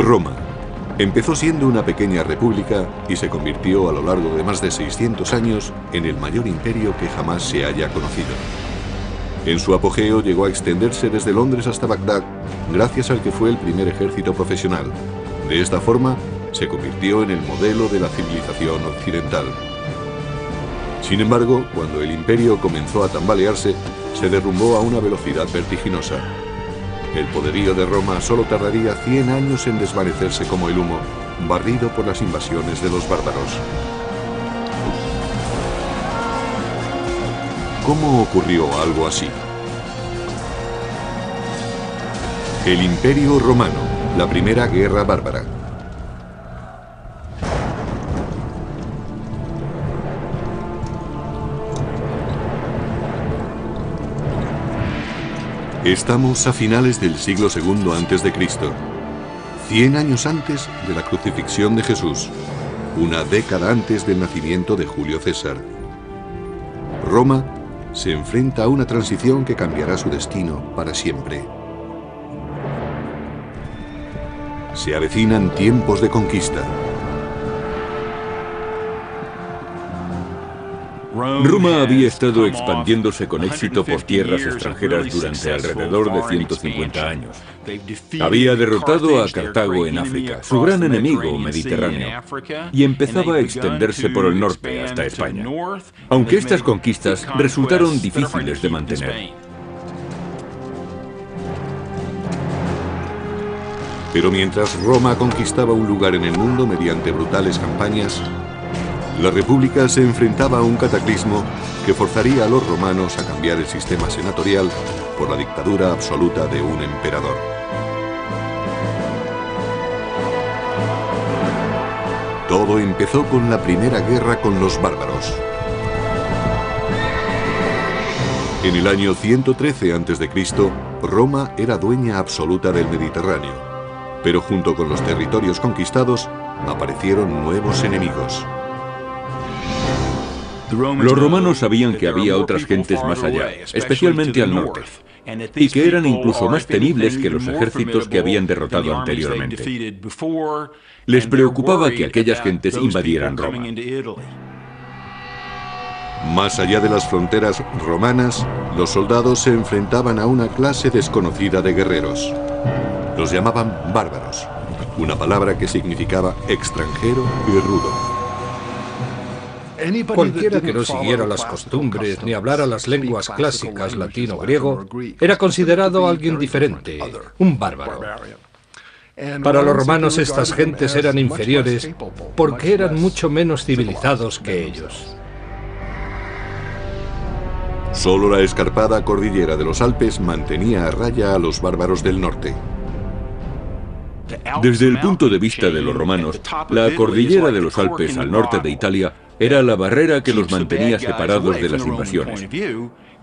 Roma empezó siendo una pequeña república y se convirtió a lo largo de más de 600 años en el mayor imperio que jamás se haya conocido. En su apogeo llegó a extenderse desde Londres hasta Bagdad, gracias al que fue el primer ejército profesional. De esta forma, se convirtió en el modelo de la civilización occidental. Sin embargo, cuando el imperio comenzó a tambalearse, se derrumbó a una velocidad vertiginosa. El poderío de Roma solo tardaría 100 años en desvanecerse como el humo, barrido por las invasiones de los bárbaros. ¿Cómo ocurrió algo así? El Imperio Romano, la primera guerra bárbara. Estamos a finales del siglo II a.C., 100 años antes de la crucifixión de Jesús, una década antes del nacimiento de Julio César. Roma se enfrenta a una transición que cambiará su destino para siempre. Se avecinan tiempos de conquista. Roma había estado expandiéndose con éxito por tierras extranjeras durante alrededor de 150 años. Había derrotado a Cartago en África, su gran enemigo mediterráneo, y empezaba a extenderse por el norte hasta España, aunque estas conquistas resultaron difíciles de mantener. Pero mientras Roma conquistaba un lugar en el mundo mediante brutales campañas, la República se enfrentaba a un cataclismo que forzaría a los romanos a cambiar el sistema senatorial por la dictadura absoluta de un emperador. Todo empezó con la primera guerra con los bárbaros. En el año 113 a.C., Roma era dueña absoluta del Mediterráneo, pero junto con los territorios conquistados aparecieron nuevos enemigos. Los romanos sabían que había otras gentes más allá, especialmente al norte, y que eran incluso más temibles que los ejércitos que habían derrotado anteriormente. Les preocupaba que aquellas gentes invadieran Roma. Más allá de las fronteras romanas, los soldados se enfrentaban a una clase desconocida de guerreros. Los llamaban bárbaros, una palabra que significaba extranjero y rudo. Cualquiera que no siguiera las costumbres ni hablara las lenguas clásicas latín o griego era considerado alguien diferente, un bárbaro. Para los romanos estas gentes eran inferiores porque eran mucho menos civilizados que ellos. Solo la escarpada cordillera de los Alpes mantenía a raya a los bárbaros del norte. Desde el punto de vista de los romanos, la cordillera de los Alpes al norte de Italia era la barrera que los mantenía separados de las invasiones.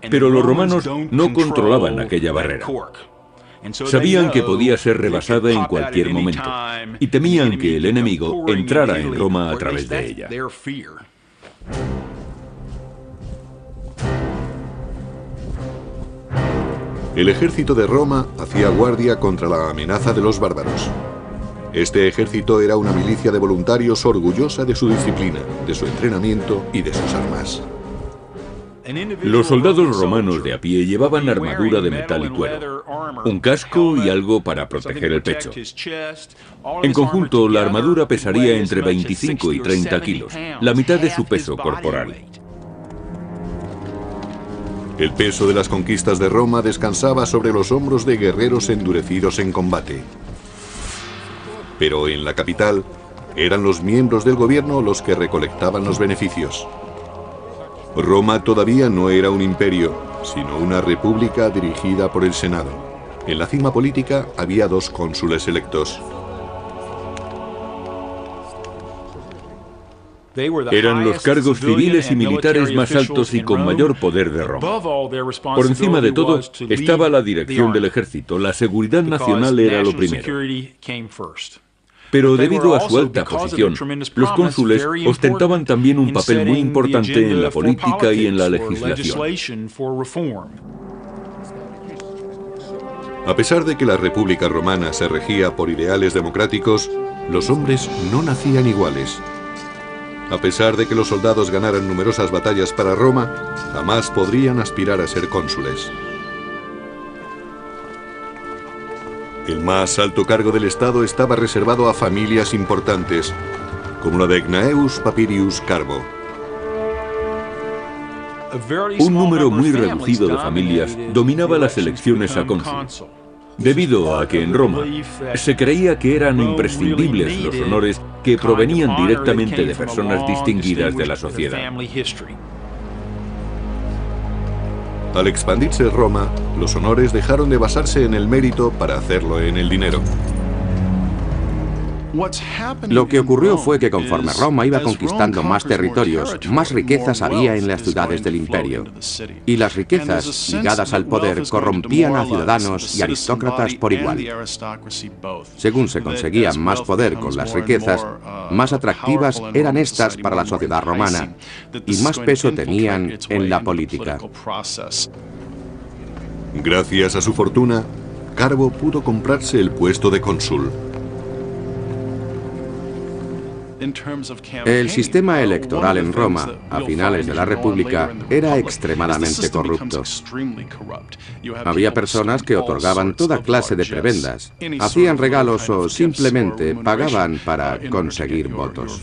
Pero los romanos no controlaban aquella barrera. Sabían que podía ser rebasada en cualquier momento y temían que el enemigo entrara en Roma a través de ella. El ejército de Roma hacía guardia contra la amenaza de los bárbaros. Este ejército era una milicia de voluntarios orgullosa de su disciplina, de su entrenamiento y de sus armas. Los soldados romanos de a pie llevaban armadura de metal y cuero, un casco y algo para proteger el pecho. En conjunto, la armadura pesaría entre 25 y 30 kilos, la mitad de su peso corporal. El peso de las conquistas de Roma descansaba sobre los hombros de guerreros endurecidos en combate. Pero en la capital, eran los miembros del gobierno los que recolectaban los beneficios. Roma todavía no era un imperio, sino una república dirigida por el Senado. En la cima política había 2 cónsules electos. Eran los cargos civiles y militares más altos y con mayor poder de Roma. Por encima de todo estaba la dirección del ejército. La seguridad nacional era lo primero. Pero debido a su alta posición, los cónsules ostentaban también un papel muy importante en la política y en la legislación. A pesar de que la República Romana se regía por ideales democráticos, los hombres no nacían iguales. A pesar de que los soldados ganaran numerosas batallas para Roma, jamás podrían aspirar a ser cónsules. El más alto cargo del Estado estaba reservado a familias importantes, como la de Gnaeus Papirius Carbo. Un número muy reducido de familias dominaba las elecciones a cónsul, debido a que en Roma se creía que eran imprescindibles los honores que provenían directamente de personas distinguidas de la sociedad. Al expandirse Roma, los honores dejaron de basarse en el mérito para hacerlo en el dinero. Lo que ocurrió fue que conforme Roma iba conquistando más territorios, más riquezas había en las ciudades del imperio. Y las riquezas ligadas al poder corrompían a ciudadanos y aristócratas por igual. Según se conseguía más poder con las riquezas, más atractivas eran estas para la sociedad romana y más peso tenían en la política. Gracias a su fortuna, Carbo pudo comprarse el puesto de cónsul. El sistema electoral en Roma, a finales de la República, era extremadamente corrupto. Había personas que otorgaban toda clase de prebendas, hacían regalos o simplemente pagaban para conseguir votos.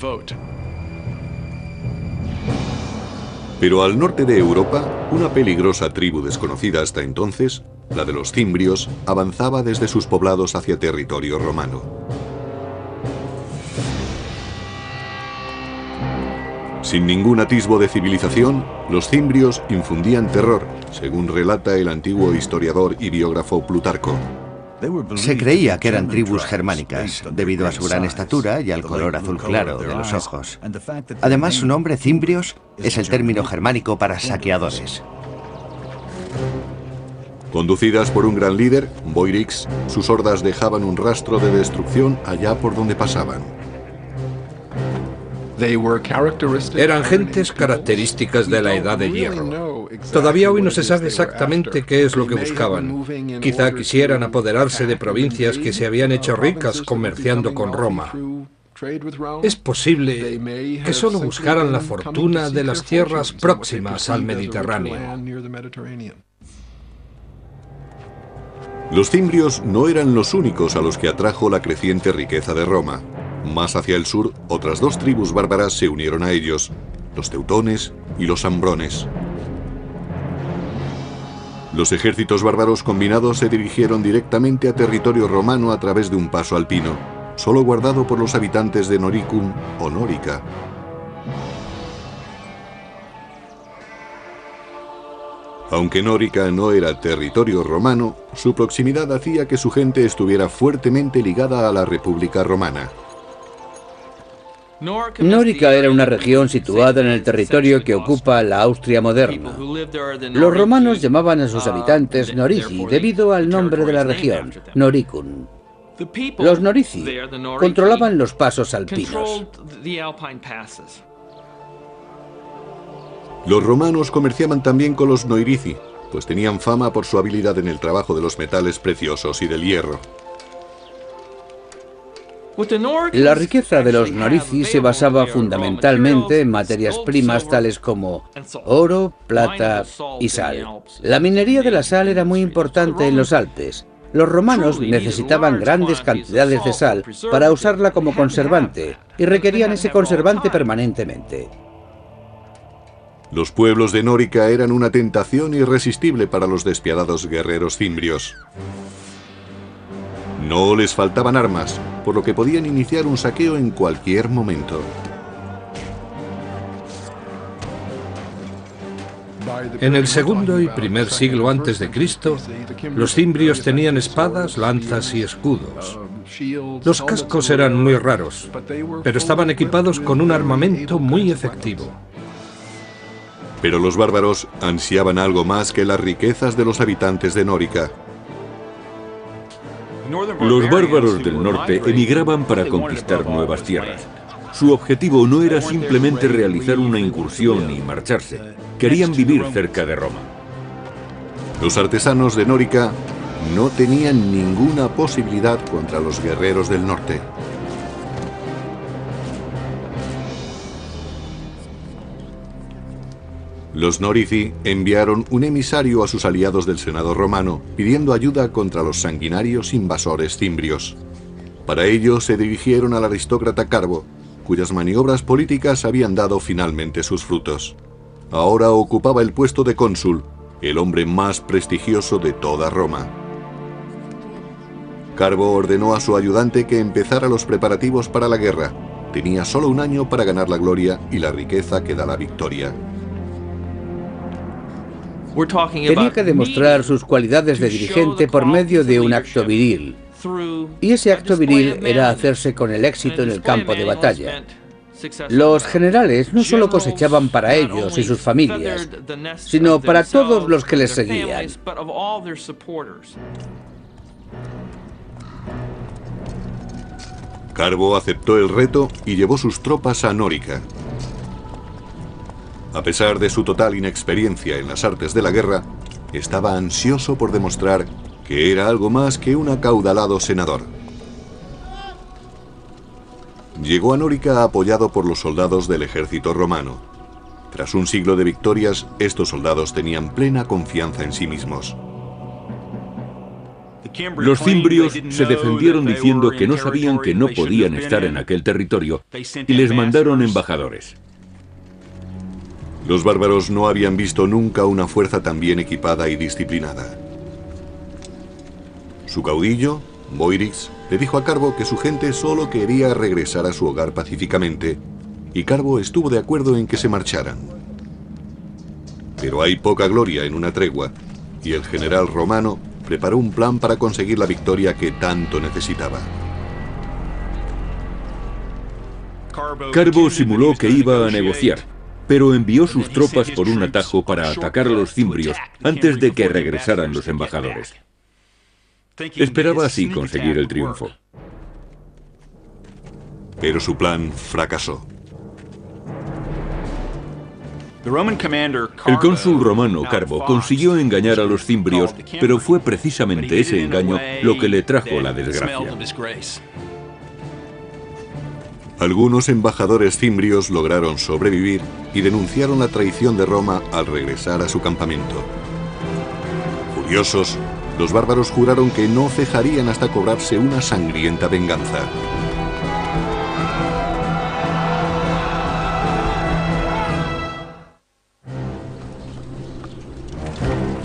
Pero al norte de Europa, una peligrosa tribu desconocida hasta entonces, la de los cimbrios, avanzaba desde sus poblados hacia territorio romano. Sin ningún atisbo de civilización, los cimbrios infundían terror, según relata el antiguo historiador y biógrafo Plutarco. Se creía que eran tribus germánicas, debido a su gran estatura y al color azul claro de los ojos. Además, su nombre, cimbrios, es el término germánico para saqueadores. Conducidas por un gran líder, Boiorix, sus hordas dejaban un rastro de destrucción allá por donde pasaban. Eran gentes características de la Edad de Hierro. Todavía hoy no se sabe exactamente qué es lo que buscaban. Quizá quisieran apoderarse de provincias que se habían hecho ricas comerciando con Roma. Es posible que solo buscaran la fortuna de las tierras próximas al Mediterráneo. Los cimbrios no eran los únicos a los que atrajo la creciente riqueza de Roma. Más hacia el sur, otras dos tribus bárbaras se unieron a ellos, los teutones y los ambrones. Los ejércitos bárbaros combinados se dirigieron directamente a territorio romano a través de un paso alpino, solo guardado por los habitantes de Noricum o Nórica. Aunque Nórica no era territorio romano, su proximidad hacía que su gente estuviera fuertemente ligada a la República Romana. Nórica era una región situada en el territorio que ocupa la Austria moderna. Los romanos llamaban a sus habitantes Norici debido al nombre de la región, Noricum. Los Norici controlaban los pasos alpinos. Los romanos comerciaban también con los Noirici, pues tenían fama por su habilidad en el trabajo de los metales preciosos y del hierro. La riqueza de los Norici se basaba fundamentalmente en materias primas tales como oro, plata y sal. La minería de la sal era muy importante en los Alpes. Los romanos necesitaban grandes cantidades de sal para usarla como conservante y requerían ese conservante permanentemente. Los pueblos de Nórica eran una tentación irresistible para los despiadados guerreros cimbrios. No les faltaban armas, por lo que podían iniciar un saqueo en cualquier momento. En el segundo y primer siglo antes de Cristo, los cimbrios tenían espadas, lanzas y escudos. Los cascos eran muy raros, pero estaban equipados con un armamento muy efectivo. Pero los bárbaros ansiaban algo más que las riquezas de los habitantes de Nórica. Los bárbaros del norte emigraban para conquistar nuevas tierras. Su objetivo no era simplemente realizar una incursión y marcharse. Querían vivir cerca de Roma. Los artesanos de Nórica no tenían ninguna posibilidad contra los guerreros del norte. Los Norici enviaron un emisario a sus aliados del Senado romano pidiendo ayuda contra los sanguinarios invasores cimbrios. Para ello se dirigieron al aristócrata Carbo, cuyas maniobras políticas habían dado finalmente sus frutos. Ahora ocupaba el puesto de cónsul, el hombre más prestigioso de toda Roma. Carbo ordenó a su ayudante que empezara los preparativos para la guerra. Tenía solo un año para ganar la gloria y la riqueza que da la victoria. Tenía que demostrar sus cualidades de dirigente por medio de un acto viril. Y ese acto viril era hacerse con el éxito en el campo de batalla. Los generales no solo cosechaban para ellos y sus familias, sino para todos los que les seguían. Carbo aceptó el reto y llevó sus tropas a Nórica. A pesar de su total inexperiencia en las artes de la guerra, estaba ansioso por demostrar que era algo más que un acaudalado senador. Llegó a Nórica apoyado por los soldados del ejército romano. Tras un siglo de victorias, estos soldados tenían plena confianza en sí mismos. Los cimbrios se defendieron diciendo que no sabían que no podían estar en aquel territorio y les mandaron embajadores. Los bárbaros no habían visto nunca una fuerza tan bien equipada y disciplinada. Su caudillo, Boirix, le dijo a Carbo que su gente solo quería regresar a su hogar pacíficamente, y Carbo estuvo de acuerdo en que se marcharan. Pero hay poca gloria en una tregua, y el general romano preparó un plan para conseguir la victoria que tanto necesitaba. Carbo simuló que iba a negociar, pero envió sus tropas por un atajo para atacar a los cimbrios antes de que regresaran los embajadores. Esperaba así conseguir el triunfo. Pero su plan fracasó. El cónsul romano Carbo consiguió engañar a los cimbrios, pero fue precisamente ese engaño lo que le trajo la desgracia. Algunos embajadores cimbrios lograron sobrevivir y denunciaron la traición de Roma al regresar a su campamento. Furiosos, los bárbaros juraron que no cejarían hasta cobrarse una sangrienta venganza.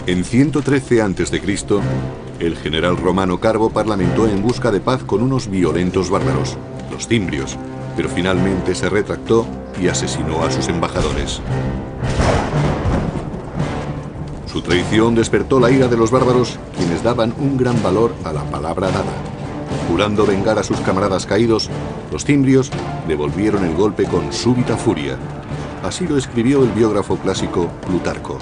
En 113 a.C., el general romano Carbo parlamentó en busca de paz con unos violentos bárbaros, los cimbrios, pero finalmente se retractó y asesinó a sus embajadores. Su traición despertó la ira de los bárbaros, quienes daban un gran valor a la palabra dada. Jurando vengar a sus camaradas caídos, los cimbrios devolvieron el golpe con súbita furia. Así lo escribió el biógrafo clásico Plutarco.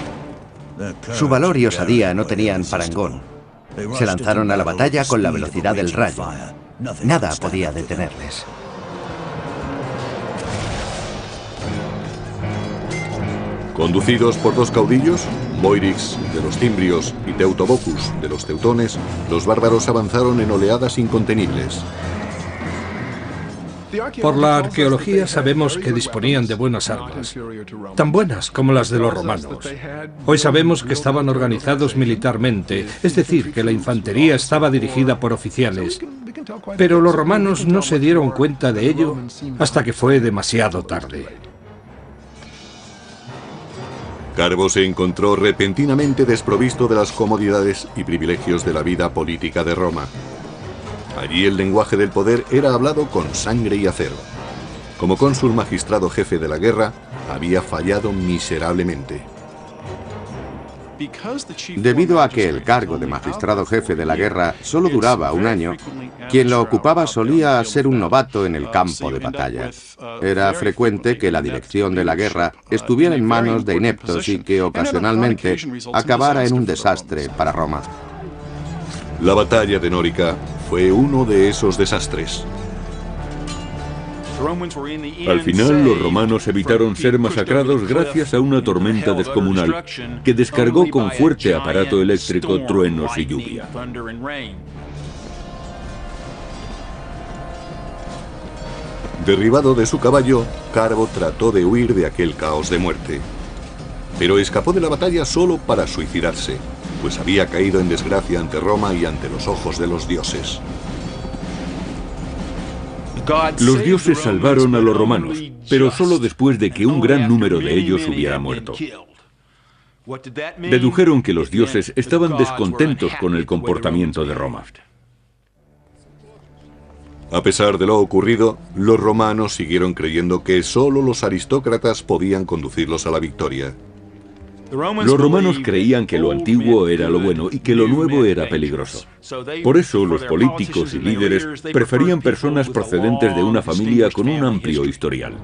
Su valor y osadía no tenían parangón. Se lanzaron a la batalla con la velocidad del rayo. Nada podía detenerles. Conducidos por dos caudillos, Boirix de los cimbrios y Teutobocus de los teutones, los bárbaros avanzaron en oleadas incontenibles. Por la arqueología sabemos que disponían de buenas armas, tan buenas como las de los romanos. Hoy sabemos que estaban organizados militarmente, es decir, que la infantería estaba dirigida por oficiales, pero los romanos no se dieron cuenta de ello hasta que fue demasiado tarde. Carbo se encontró repentinamente desprovisto de las comodidades y privilegios de la vida política de Roma. Allí el lenguaje del poder era hablado con sangre y acero. Como cónsul magistrado jefe de la guerra, había fallado miserablemente. Debido a que el cargo de magistrado jefe de la guerra solo duraba un año, quien lo ocupaba solía ser un novato en el campo de batalla. Era frecuente que la dirección de la guerra estuviera en manos de ineptos y que ocasionalmente acabara en un desastre para Roma. La batalla de Nórica fue uno de esos desastres. Al final, los romanos evitaron ser masacrados gracias a una tormenta descomunal que descargó con fuerte aparato eléctrico truenos y lluvia. Derribado de su caballo, Carbo trató de huir de aquel caos de muerte. Pero escapó de la batalla solo para suicidarse, pues había caído en desgracia ante Roma y ante los ojos de los dioses. Los dioses salvaron a los romanos, pero solo después de que un gran número de ellos hubiera muerto. Dedujeron que los dioses estaban descontentos con el comportamiento de Roma. A pesar de lo ocurrido, los romanos siguieron creyendo que solo los aristócratas podían conducirlos a la victoria. Los romanos creían que lo antiguo era lo bueno y que lo nuevo era peligroso. Por eso los políticos y líderes preferían personas procedentes de una familia con un amplio historial.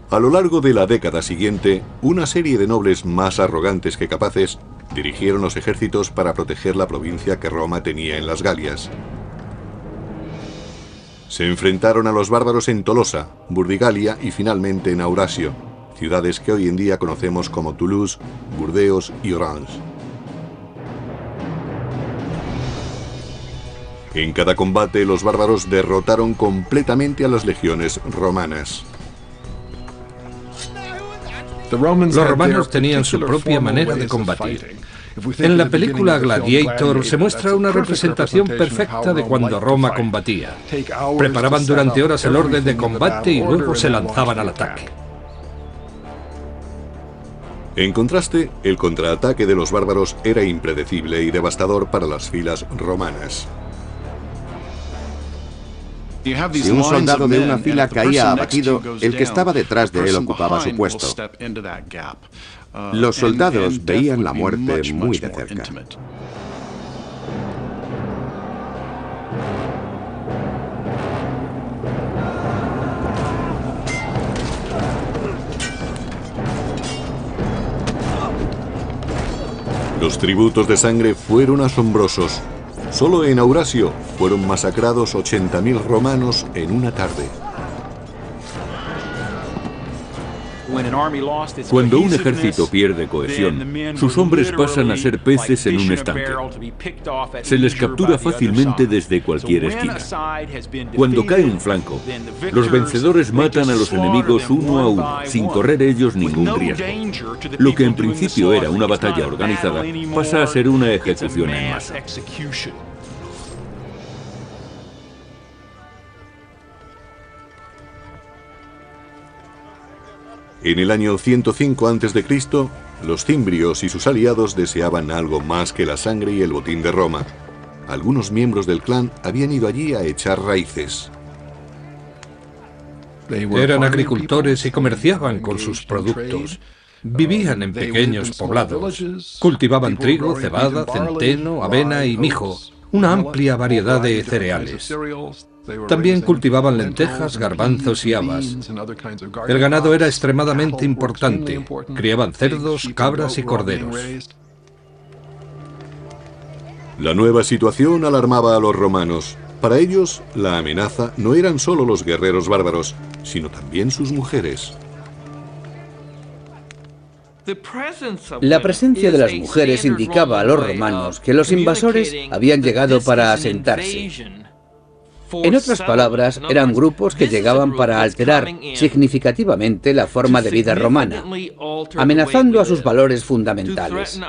A lo largo de la década siguiente, una serie de nobles más arrogantes que capaces dirigieron los ejércitos para proteger la provincia que Roma tenía en las Galias. Se enfrentaron a los bárbaros en Tolosa, Burdigalia y finalmente en Aurasio, ciudades que hoy en día conocemos como Toulouse, Burdeos y Orange. En cada combate, los bárbaros derrotaron completamente a las legiones romanas. Los romanos tenían su propia manera de combatir. En la película Gladiator se muestra una representación perfecta de cuando Roma combatía. Preparaban durante horas el orden de combate y luego se lanzaban al ataque. En contraste, el contraataque de los bárbaros era impredecible y devastador para las filas romanas. Si un soldado de una fila caía abatido, el que estaba detrás de él ocupaba su puesto. Los soldados veían la muerte muy de cerca. Los tributos de sangre fueron asombrosos. Solo en Aurasio fueron masacrados 80.000 romanos en una tarde. Cuando un ejército pierde cohesión, sus hombres pasan a ser peces en un estanque. Se les captura fácilmente desde cualquier esquina. Cuando cae un flanco, los vencedores matan a los enemigos uno a uno, sin correr ellos ningún riesgo. Lo que en principio era una batalla organizada pasa a ser una ejecución en masa. En el año 105 a.C., los cimbrios y sus aliados deseaban algo más que la sangre y el botín de Roma. Algunos miembros del clan habían ido allí a echar raíces. Eran agricultores y comerciaban con sus productos. Vivían en pequeños poblados. Cultivaban trigo, cebada, centeno, avena y mijo, una amplia variedad de cereales. También cultivaban lentejas, garbanzos y habas. El ganado era extremadamente importante. Criaban cerdos, cabras y corderos. La nueva situación alarmaba a los romanos. Para ellos, la amenaza no eran solo los guerreros bárbaros, sino también sus mujeres. La presencia de las mujeres indicaba a los romanos que los invasores habían llegado para asentarse. En otras palabras, eran grupos que llegaban para alterar significativamente la forma de vida romana, amenazando a sus valores fundamentales.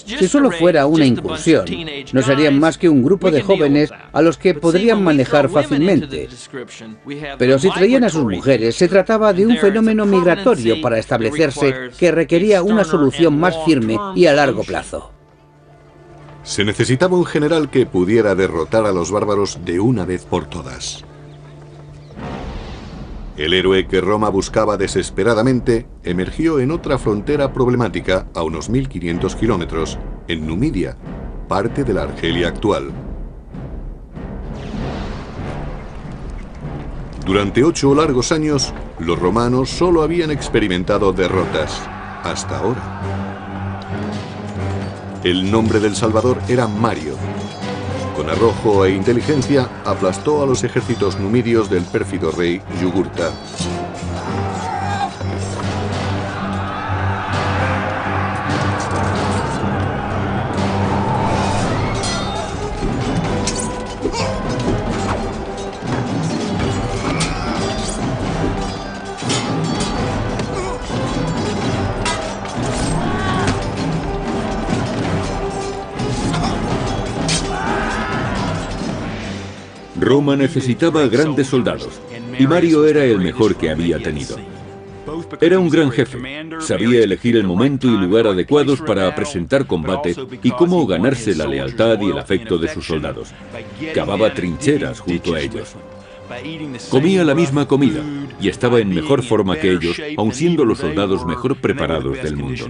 Si solo fuera una incursión, no serían más que un grupo de jóvenes a los que podrían manejar fácilmente. Pero si traían a sus mujeres, se trataba de un fenómeno migratorio para establecerse que requería una solución más firme y a largo plazo. Se necesitaba un general que pudiera derrotar a los bárbaros de una vez por todas. El héroe que Roma buscaba desesperadamente emergió en otra frontera problemática a unos 1500 kilómetros, en Numidia, parte de la Argelia actual. Durante 8 largos años, los romanos solo habían experimentado derrotas, hasta ahora. El nombre del Salvador era Mario. Con arrojo e inteligencia aplastó a los ejércitos numidios del pérfido rey Yugurta. Roma necesitaba grandes soldados, y Mario era el mejor que había tenido. Era un gran jefe, sabía elegir el momento y lugar adecuados para presentar combate y cómo ganarse la lealtad y el afecto de sus soldados. Cavaba trincheras junto a ellos. Comía la misma comida y estaba en mejor forma que ellos, aun siendo los soldados mejor preparados del mundo.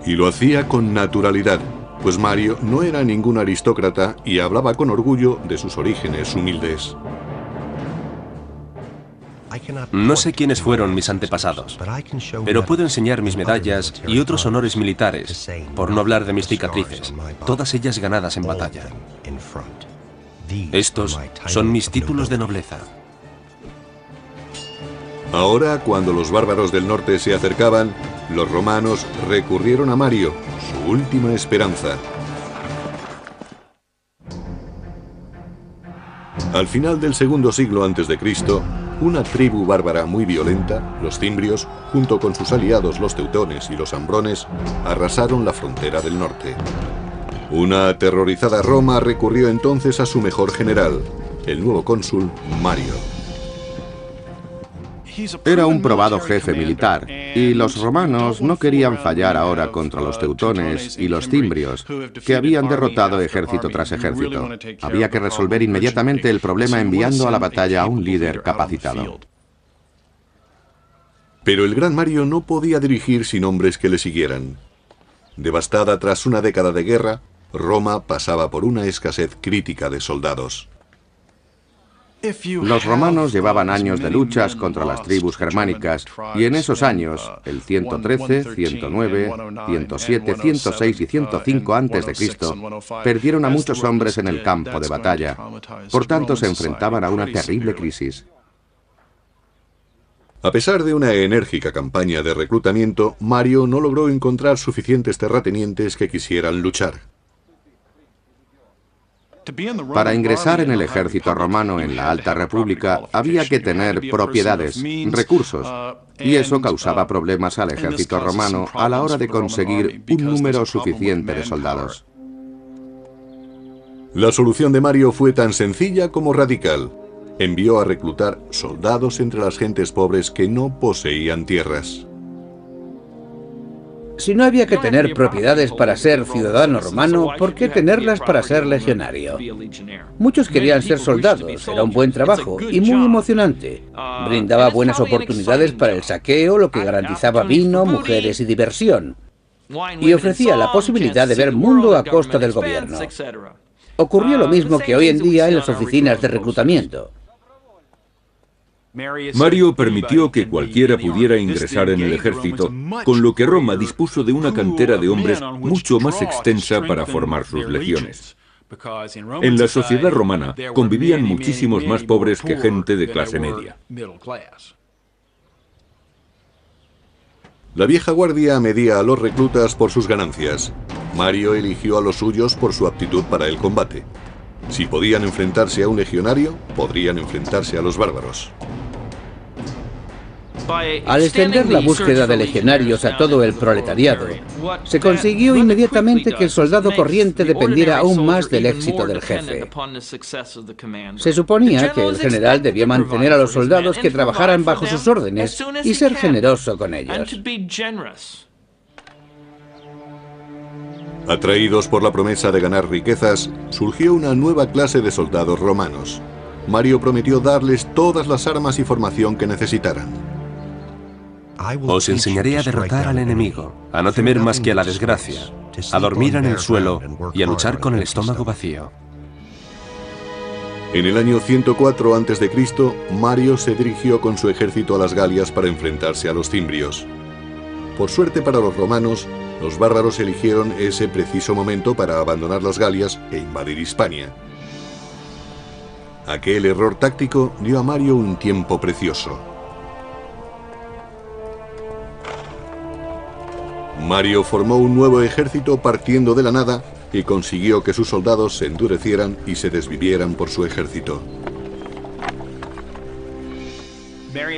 Y lo hacía con naturalidad, pues Mario no era ningún aristócrata y hablaba con orgullo de sus orígenes humildes. No sé quiénes fueron mis antepasados, pero puedo enseñar mis medallas y otros honores militares, por no hablar de mis cicatrices, todas ellas ganadas en batalla. Estos son mis títulos de nobleza. Ahora, cuando los bárbaros del norte se acercaban, los romanos recurrieron a Mario, su última esperanza. Al final del segundo siglo a.C., una tribu bárbara muy violenta, los cimbrios, junto con sus aliados los teutones y los ambrones, arrasaron la frontera del norte. Una aterrorizada Roma recurrió entonces a su mejor general, el nuevo cónsul Mario. Era un probado jefe militar, y los romanos no querían fallar ahora contra los teutones y los cimbrios, que habían derrotado ejército tras ejército. Había que resolver inmediatamente el problema enviando a la batalla a un líder capacitado. Pero el gran Mario no podía dirigir sin hombres que le siguieran. Devastada tras una década de guerra, Roma pasaba por una escasez crítica de soldados. Los romanos llevaban años de luchas contra las tribus germánicas, y en esos años, el 113, 109, 107, 106 y 105 a.C., perdieron a muchos hombres en el campo de batalla. Por tanto, se enfrentaban a una terrible crisis. A pesar de una enérgica campaña de reclutamiento, Mario no logró encontrar suficientes terratenientes que quisieran luchar. Para ingresar en el ejército romano en la Alta República había que tener propiedades, recursos, y eso causaba problemas al ejército romano a la hora de conseguir un número suficiente de soldados. La solución de Mario fue tan sencilla como radical. Envió a reclutar soldados entre las gentes pobres que no poseían tierras. Si no había que tener propiedades para ser ciudadano romano, ¿por qué tenerlas para ser legionario? Muchos querían ser soldados, era un buen trabajo y muy emocionante. Brindaba buenas oportunidades para el saqueo, lo que garantizaba vino, mujeres y diversión. Y ofrecía la posibilidad de ver mundo a costa del gobierno. Ocurrió lo mismo que hoy en día en las oficinas de reclutamiento. Mario permitió que cualquiera pudiera ingresar en el ejército, con lo que Roma dispuso de una cantera de hombres mucho más extensa para formar sus legiones. En la sociedad romana convivían muchísimos más pobres que gente de clase media. La vieja guardia medía a los reclutas por sus ganancias. Mario eligió a los suyos por su aptitud para el combate. Si podían enfrentarse a un legionario, podrían enfrentarse a los bárbaros. Al extender la búsqueda de legionarios a todo el proletariado, se consiguió inmediatamente que el soldado corriente dependiera aún más del éxito del jefe. Se suponía que el general debía mantener a los soldados que trabajaran bajo sus órdenes y ser generoso con ellos. Atraídos por la promesa de ganar riquezas, surgió una nueva clase de soldados romanos. Mario prometió darles todas las armas y formación que necesitaran. Os enseñaré a derrotar al enemigo, a no temer más que a la desgracia, a dormir en el suelo y a luchar con el estómago vacío. En el año 104 a.C., Mario se dirigió con su ejército a las Galias para enfrentarse a los cimbrios. Por suerte para los romanos, los bárbaros eligieron ese preciso momento para abandonar las Galias e invadir Hispania. Aquel error táctico dio a Mario un tiempo precioso. Mario formó un nuevo ejército partiendo de la nada y consiguió que sus soldados se endurecieran y se desvivieran por su ejército.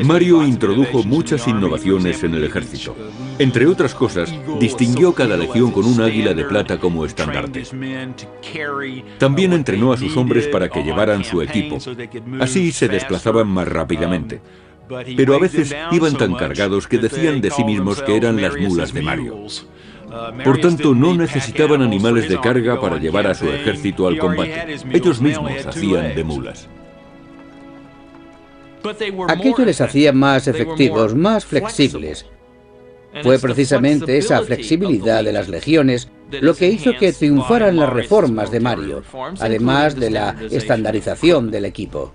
Mario introdujo muchas innovaciones en el ejército. Entre otras cosas, distinguió cada legión con un águila de plata como estandarte. También entrenó a sus hombres para que llevaran su equipo. Así se desplazaban más rápidamente. Pero a veces iban tan cargados que decían de sí mismos que eran las mulas de Mario. Por tanto, no necesitaban animales de carga para llevar a su ejército al combate. Ellos mismos hacían de mulas. Aquello les hacía más efectivos, más flexibles. Fue precisamente esa flexibilidad de las legiones lo que hizo que triunfaran las reformas de Mario, además de la estandarización del equipo.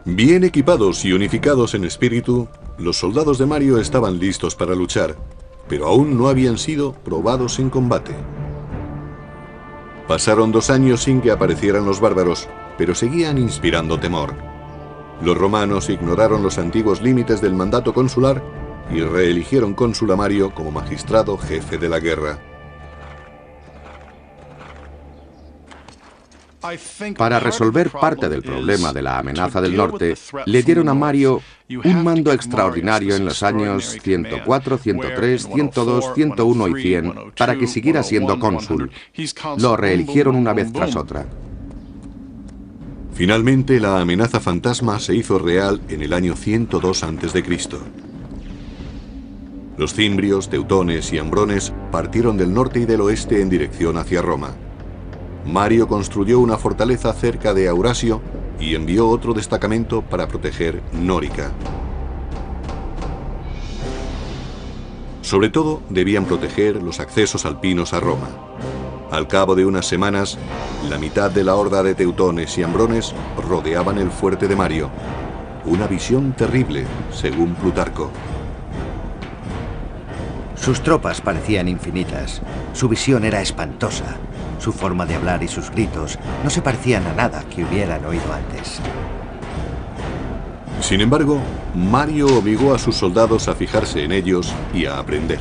Bien equipados y unificados en espíritu, los soldados de Mario estaban listos para luchar, pero aún no habían sido probados en combate. Pasaron 2 años sin que aparecieran los bárbaros, pero seguían inspirando temor. Los romanos ignoraron los antiguos límites del mandato consular y reeligieron cónsul a Mario como magistrado jefe de la guerra. Para resolver parte del problema de la amenaza del norte, le dieron a Mario un mando extraordinario en los años 104, 103, 102, 101 y 100 para que siguiera siendo cónsul. Lo reeligieron una vez tras otra. Finalmente, la amenaza fantasma se hizo real en el año 102 a.C. Los cimbrios, teutones y ambrones partieron del norte y del oeste en dirección hacia Roma. Mario construyó una fortaleza cerca de Aurasio y envió otro destacamento para proteger Nórica. Sobre todo, debían proteger los accesos alpinos a Roma. Al cabo de unas semanas, la mitad de la horda de teutones y ambrones rodeaban el fuerte de Mario. Una visión terrible, según Plutarco. Sus tropas parecían infinitas. Su visión era espantosa. Su forma de hablar y sus gritos no se parecían a nada que hubieran oído antes. Sin embargo, Mario obligó a sus soldados a fijarse en ellos y a aprender.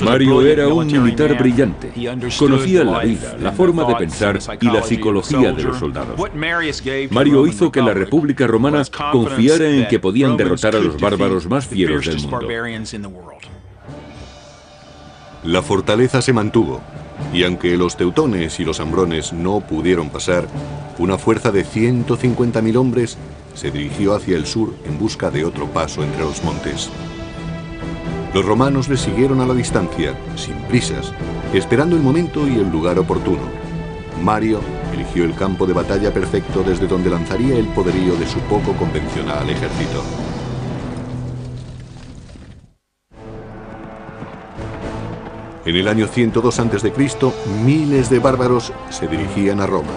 Mario era un militar brillante. Conocía la vida, la forma de pensar y la psicología de los soldados. Mario hizo que la República Romana confiara en que podían derrotar a los bárbaros más fieros del mundo. La fortaleza se mantuvo, y aunque los teutones y los ambrones no pudieron pasar, una fuerza de 150.000 hombres se dirigió hacia el sur en busca de otro paso entre los montes. Los romanos les siguieron a la distancia, sin prisas, esperando el momento y el lugar oportuno. Mario eligió el campo de batalla perfecto desde donde lanzaría el poderío de su poco convencional ejército. En el año 102 a.C., miles de bárbaros se dirigían a Roma.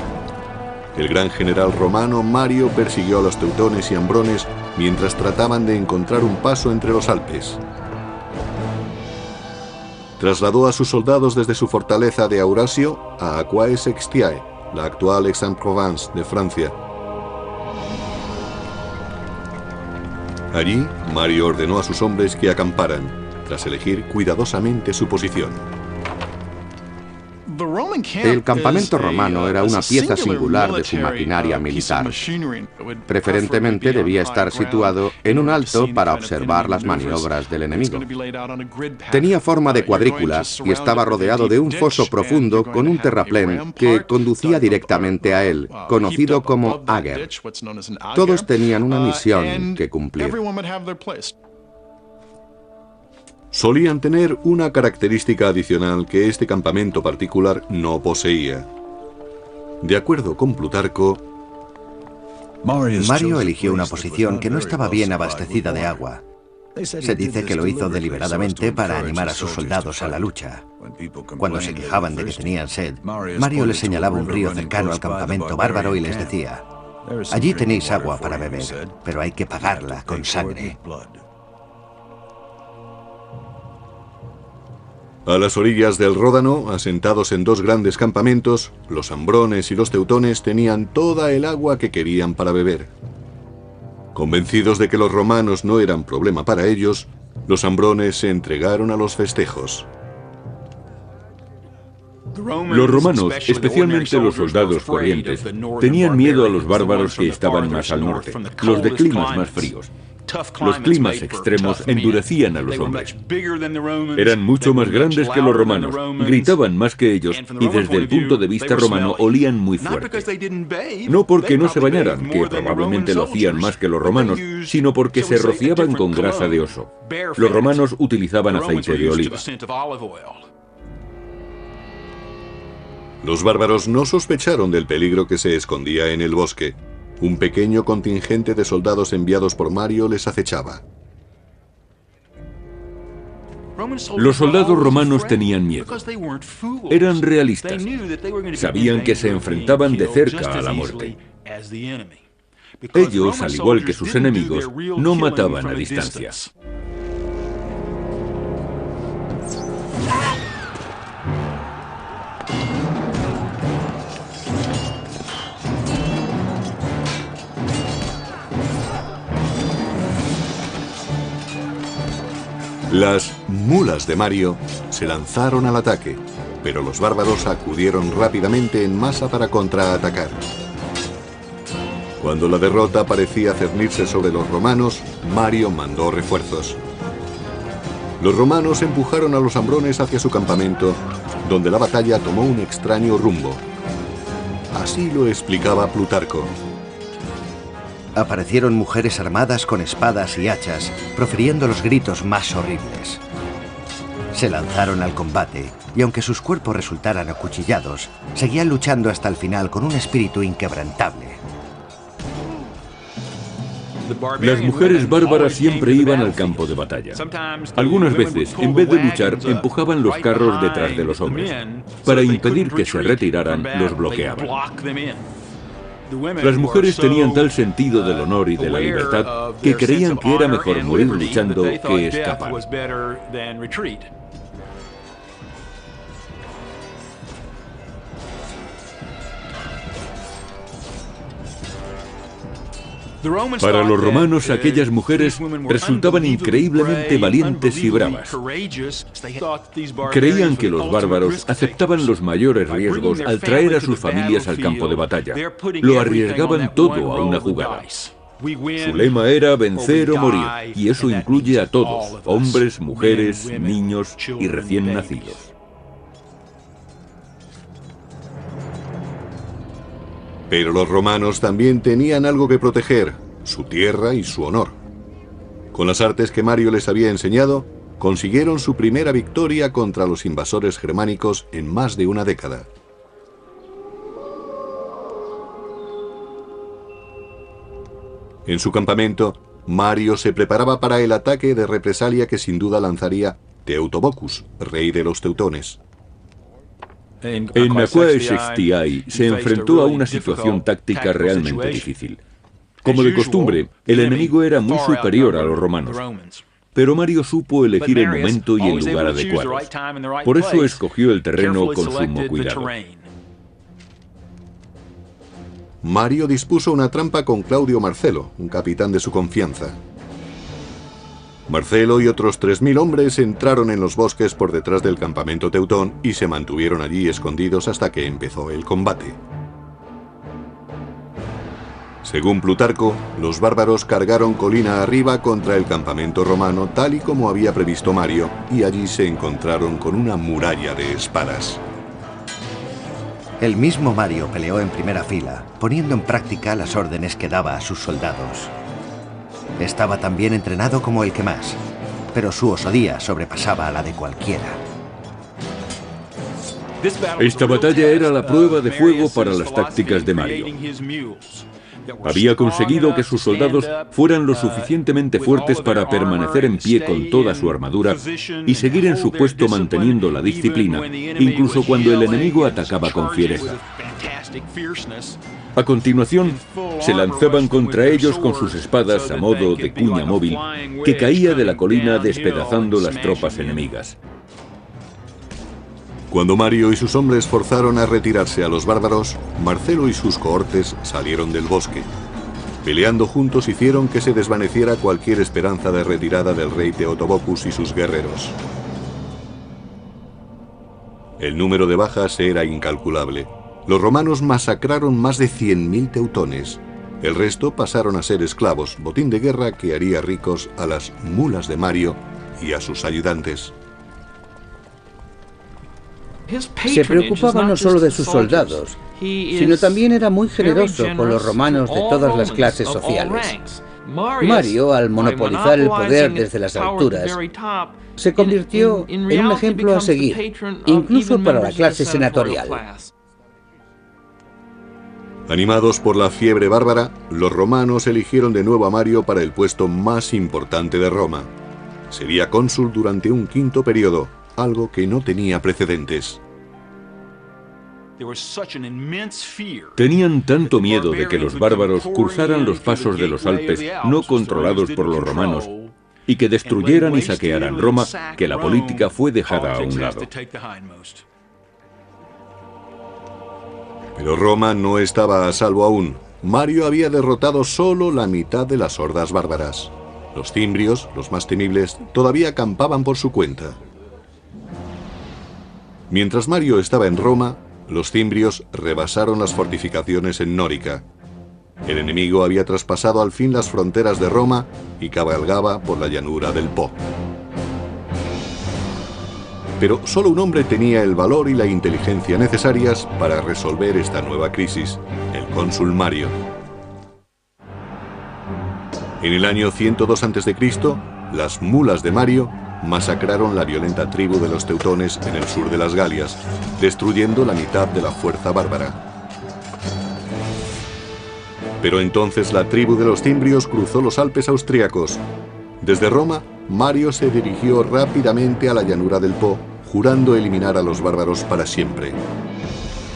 El gran general romano Mario persiguió a los teutones y ambrones mientras trataban de encontrar un paso entre los Alpes. Trasladó a sus soldados desde su fortaleza de Aurasio a Aquae-Sextiae, la actual Aix-en-Provence de Francia. Allí, Mario ordenó a sus hombres que acamparan, tras elegir cuidadosamente su posición. El campamento romano era una pieza singular de su maquinaria militar. Preferentemente debía estar situado en un alto para observar las maniobras del enemigo. Tenía forma de cuadrícula y estaba rodeado de un foso profundo con un terraplén que conducía directamente a él, conocido como Ager. Todos tenían una misión que cumplir. Solían tener una característica adicional que este campamento particular no poseía. De acuerdo con Plutarco, Mario eligió una posición que no estaba bien abastecida de agua. Se dice que lo hizo deliberadamente para animar a sus soldados a la lucha. Cuando se quejaban de que tenían sed, Mario les señalaba un río cercano al campamento bárbaro y les decía: allí tenéis agua para beber, pero hay que pagarla con sangre. A las orillas del Ródano, asentados en dos grandes campamentos, los ambrones y los teutones tenían toda el agua que querían para beber. Convencidos de que los romanos no eran problema para ellos, los ambrones se entregaron a los festejos. Los romanos, especialmente los soldados corrientes, tenían miedo a los bárbaros que estaban más al norte, los de climas más fríos. Los climas extremos endurecían a los hombres. Eran mucho más grandes que los romanos, gritaban más que ellos y desde el punto de vista romano olían muy fuerte. No porque no se bañaran, que probablemente lo hacían más que los romanos, sino porque se rociaban con grasa de oso. Los romanos utilizaban aceite de oliva. Los bárbaros no sospecharon del peligro que se escondía en el bosque. Un pequeño contingente de soldados enviados por Mario les acechaba. Los soldados romanos tenían miedo. Eran realistas. Sabían que se enfrentaban de cerca a la muerte. Ellos, al igual que sus enemigos, no mataban a distancia. Las mulas de Mario se lanzaron al ataque, pero los bárbaros acudieron rápidamente en masa para contraatacar. Cuando la derrota parecía cernirse sobre los romanos, Mario mandó refuerzos. Los romanos empujaron a los ambrones hacia su campamento, donde la batalla tomó un extraño rumbo. Así lo explicaba Plutarco. Aparecieron mujeres armadas con espadas y hachas, profiriendo los gritos más horribles. Se lanzaron al combate, y aunque sus cuerpos resultaran acuchillados, seguían luchando hasta el final con un espíritu inquebrantable. Las mujeres bárbaras siempre iban al campo de batalla. Algunas veces, en vez de luchar, empujaban los carros detrás de los hombres. Para impedir que se retiraran, los bloqueaban. Las mujeres tenían tal sentido del honor y de la libertad que creían que era mejor morir luchando que escapar. Para los romanos, aquellas mujeres resultaban increíblemente valientes y bravas. Creían que los bárbaros aceptaban los mayores riesgos al traer a sus familias al campo de batalla. Lo arriesgaban todo a una jugada. Su lema era vencer o morir, y eso incluye a todos, hombres, mujeres, niños y recién nacidos. Pero los romanos también tenían algo que proteger, su tierra y su honor. Con las artes que Mario les había enseñado, consiguieron su primera victoria contra los invasores germánicos en más de una década. En su campamento, Mario se preparaba para el ataque de represalia que sin duda lanzaría Teutobochus, rey de los teutones. En Aquae Sextiae se enfrentó a una situación táctica realmente difícil. Como de costumbre, el enemigo era muy superior a los romanos, pero Mario supo elegir el momento y el lugar adecuado. Por eso escogió el terreno con sumo cuidado. Mario dispuso una trampa con Claudio Marcelo, un capitán de su confianza. Marcelo y otros 3000 hombres entraron en los bosques por detrás del campamento teutón y se mantuvieron allí escondidos hasta que empezó el combate. Según Plutarco, los bárbaros cargaron colina arriba contra el campamento romano tal y como había previsto Mario, y allí se encontraron con una muralla de espadas. El mismo Mario peleó en primera fila, poniendo en práctica las órdenes que daba a sus soldados. Estaba tan bien entrenado como el que más, pero su osadía sobrepasaba a la de cualquiera. Esta batalla era la prueba de fuego para las tácticas de Mario. Había conseguido que sus soldados fueran lo suficientemente fuertes para permanecer en pie con toda su armadura y seguir en su puesto manteniendo la disciplina, incluso cuando el enemigo atacaba con fiereza. A continuación, se lanzaban contra ellos con sus espadas a modo de cuña móvil que caía de la colina despedazando las tropas enemigas. Cuando Mario y sus hombres forzaron a retirarse a los bárbaros, Marcelo y sus cohortes salieron del bosque. Peleando juntos hicieron que se desvaneciera cualquier esperanza de retirada del rey Teutobokus y sus guerreros. El número de bajas era incalculable. Los romanos masacraron más de 100.000 teutones. El resto pasaron a ser esclavos, botín de guerra que haría ricos a las mulas de Mario y a sus ayudantes. Se preocupaba no solo de sus soldados, sino también era muy generoso con los romanos de todas las clases sociales. Mario, al monopolizar el poder desde las alturas, se convirtió en un ejemplo a seguir, incluso para la clase senatorial. Animados por la fiebre bárbara, los romanos eligieron de nuevo a Mario para el puesto más importante de Roma. Sería cónsul durante un quinto periodo, algo que no tenía precedentes. Tenían tanto miedo de que los bárbaros cruzaran los pasos de los Alpes no controlados por los romanos y que destruyeran y saquearan Roma, que la política fue dejada a un lado. Pero Roma no estaba a salvo aún. Mario había derrotado solo la mitad de las hordas bárbaras. Los cimbrios, los más temibles, todavía acampaban por su cuenta. Mientras Mario estaba en Roma, los cimbrios rebasaron las fortificaciones en Nórica. El enemigo había traspasado al fin las fronteras de Roma y cabalgaba por la llanura del Po. Pero solo un hombre tenía el valor y la inteligencia necesarias para resolver esta nueva crisis, el cónsul Mario. En el año 102 a.C., las mulas de Mario masacraron la violenta tribu de los teutones en el sur de las Galias, destruyendo la mitad de la fuerza bárbara. Pero entonces la tribu de los cimbrios cruzó los Alpes austriacos. Desde Roma, Mario se dirigió rápidamente a la llanura del Po, jurando eliminar a los bárbaros para siempre.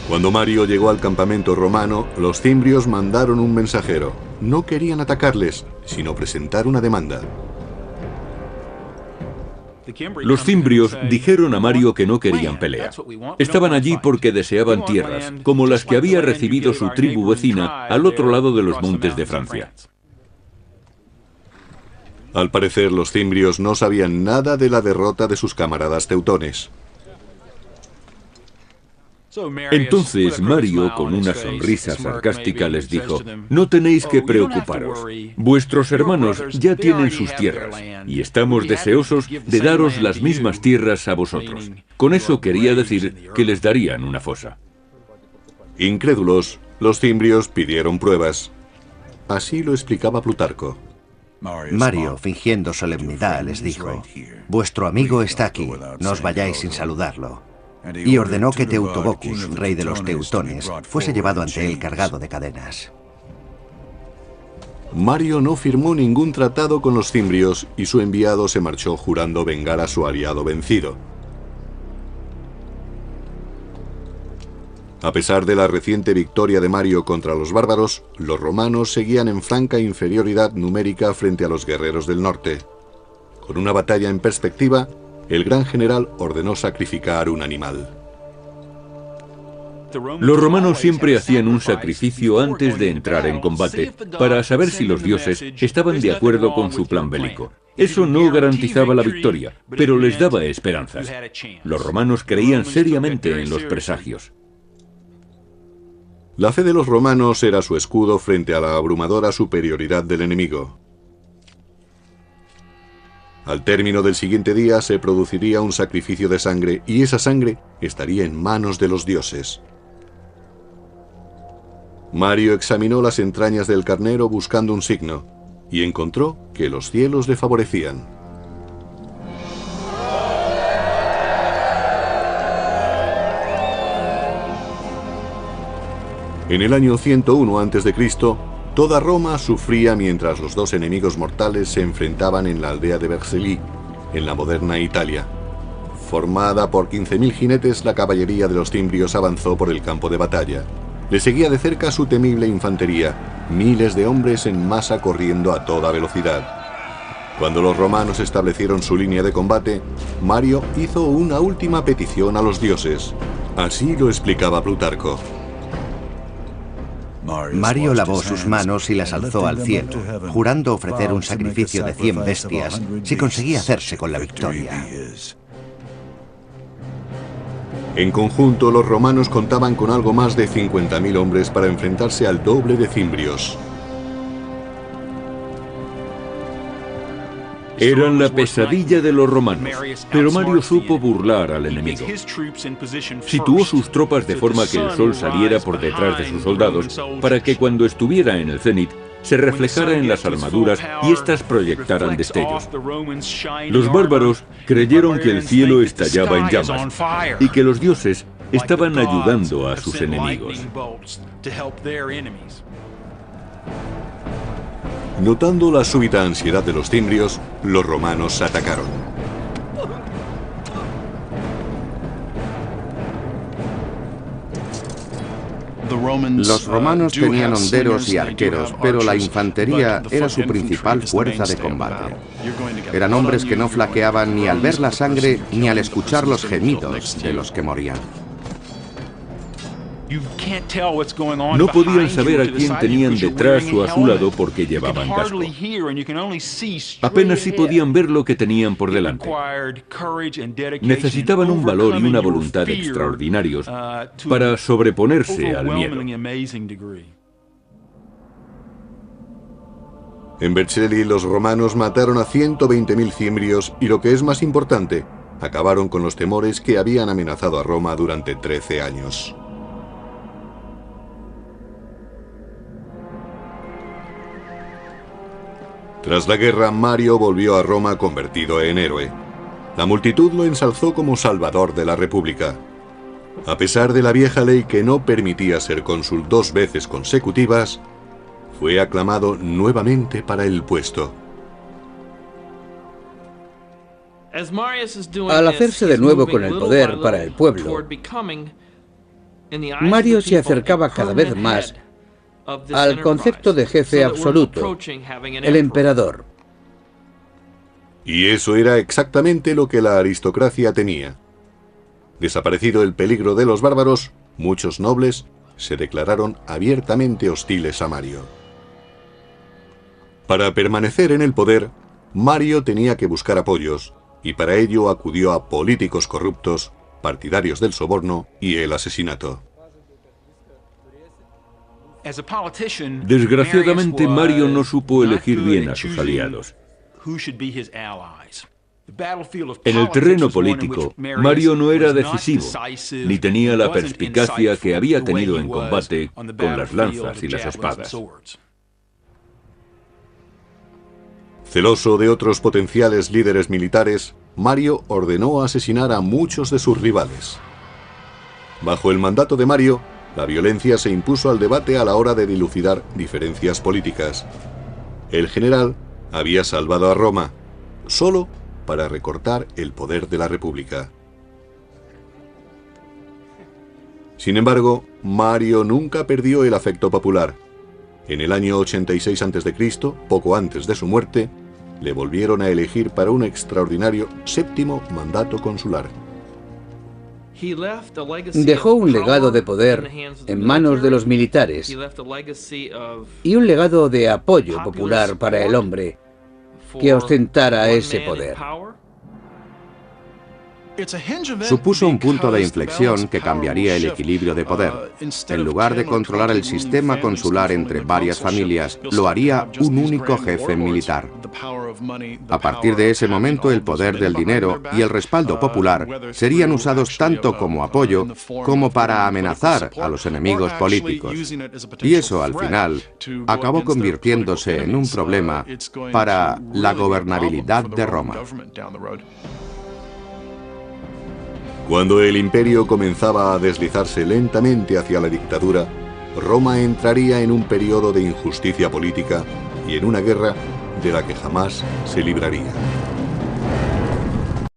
Cuando Mario llegó al campamento romano, los cimbrios mandaron un mensajero. No querían atacarles, sino presentar una demanda. Los cimbrios dijeron a Mario que no querían pelea. Estaban allí porque deseaban tierras, como las que había recibido su tribu vecina al otro lado de los montes de Francia. Al parecer, los cimbrios no sabían nada de la derrota de sus camaradas teutones. Entonces Mario, con una sonrisa sarcástica, les dijo: no tenéis que preocuparos. Vuestros hermanos ya tienen sus tierras, y estamos deseosos de daros las mismas tierras a vosotros. Con eso quería decir que les darían una fosa. Incrédulos, los cimbrios pidieron pruebas. Así lo explicaba Plutarco. Mario, fingiendo solemnidad, les dijo: vuestro amigo está aquí, no os vayáis sin saludarlo. Y ordenó que Teutobokus, rey de los teutones, fuese llevado ante él cargado de cadenas. Mario no firmó ningún tratado con los cimbrios y su enviado se marchó jurando vengar a su aliado vencido. A pesar de la reciente victoria de Mario contra los bárbaros, los romanos seguían en franca inferioridad numérica frente a los guerreros del norte. Con una batalla en perspectiva, el gran general ordenó sacrificar un animal. Los romanos siempre hacían un sacrificio antes de entrar en combate, para saber si los dioses estaban de acuerdo con su plan bélico. Eso no garantizaba la victoria, pero les daba esperanzas. Los romanos creían seriamente en los presagios. La fe de los romanos era su escudo frente a la abrumadora superioridad del enemigo. Al término del siguiente día se produciría un sacrificio de sangre y esa sangre estaría en manos de los dioses. Mario examinó las entrañas del carnero buscando un signo y encontró que los cielos le favorecían. En el año 101 a.C., toda Roma sufría mientras los dos enemigos mortales se enfrentaban en la aldea de Vercelli, en la moderna Italia. Formada por 15.000 jinetes, la caballería de los cimbrios avanzó por el campo de batalla. Le seguía de cerca su temible infantería, miles de hombres en masa corriendo a toda velocidad. Cuando los romanos establecieron su línea de combate, Mario hizo una última petición a los dioses. Así lo explicaba Plutarco. Mario lavó sus manos y las alzó al cielo, jurando ofrecer un sacrificio de 100 bestias si conseguía hacerse con la victoria. En conjunto, los romanos contaban con algo más de 50.000 hombres para enfrentarse al doble de cimbrios. Eran la pesadilla de los romanos, pero Mario supo burlar al enemigo. Situó sus tropas de forma que el sol saliera por detrás de sus soldados para que cuando estuviera en el cenit se reflejara en las armaduras y éstas proyectaran destellos. Los bárbaros creyeron que el cielo estallaba en llamas y que los dioses estaban ayudando a sus enemigos. Notando la súbita ansiedad de los cimbrios, los romanos atacaron. Los romanos tenían honderos y arqueros, pero la infantería era su principal fuerza de combate. Eran hombres que no flaqueaban ni al ver la sangre ni al escuchar los gemidos de los que morían. No podían saber a quién tenían detrás o a su lado porque llevaban casco. Apenas si podían ver lo que tenían por delante. Necesitaban un valor y una voluntad extraordinarios para sobreponerse al miedo. En Vercelli, los romanos mataron a 120.000 cimbrios y, lo que es más importante, acabaron con los temores que habían amenazado a Roma durante 13 años. Tras la guerra, Mario volvió a Roma convertido en héroe. La multitud lo ensalzó como salvador de la República. A pesar de la vieja ley que no permitía ser cónsul 2 veces consecutivas, fue aclamado nuevamente para el puesto. Al hacerse de nuevo con el poder para el pueblo, Mario se acercaba cada vez más al concepto de jefe absoluto, el emperador. Y eso era exactamente lo que la aristocracia temía. Desaparecido el peligro de los bárbaros, muchos nobles se declararon abiertamente hostiles a Mario. Para permanecer en el poder, Mario tenía que buscar apoyos, y para ello acudió a políticos corruptos, partidarios del soborno y el asesinato. Desgraciadamente, Mario no supo elegir bien a sus aliados. En el terreno político, Mario no era decisivo, ni tenía la perspicacia que había tenido en combate con las lanzas y las espadas. Celoso de otros potenciales líderes militares, Mario ordenó asesinar a muchos de sus rivales. Bajo el mandato de Mario, la violencia se impuso al debate a la hora de dilucidar diferencias políticas. El general había salvado a Roma, solo para recortar el poder de la República. Sin embargo, Mario nunca perdió el afecto popular. En el año 86 a.C., poco antes de su muerte, le volvieron a elegir para un extraordinario 7º mandato consular. Dejó un legado de poder en manos de los militares y un legado de apoyo popular para el hombre que ostentara ese poder. Supuso un punto de inflexión que cambiaría el equilibrio de poder. En lugar de controlar el sistema consular entre varias familias, lo haría un único jefe militar. A partir de ese momento, el poder del dinero y el respaldo popular serían usados tanto como apoyo como para amenazar a los enemigos políticos. Y eso, al final, acabó convirtiéndose en un problema para la gobernabilidad de Roma. Cuando el imperio comenzaba a deslizarse lentamente hacia la dictadura, Roma entraría en un periodo de injusticia política y en una guerra de la que jamás se libraría.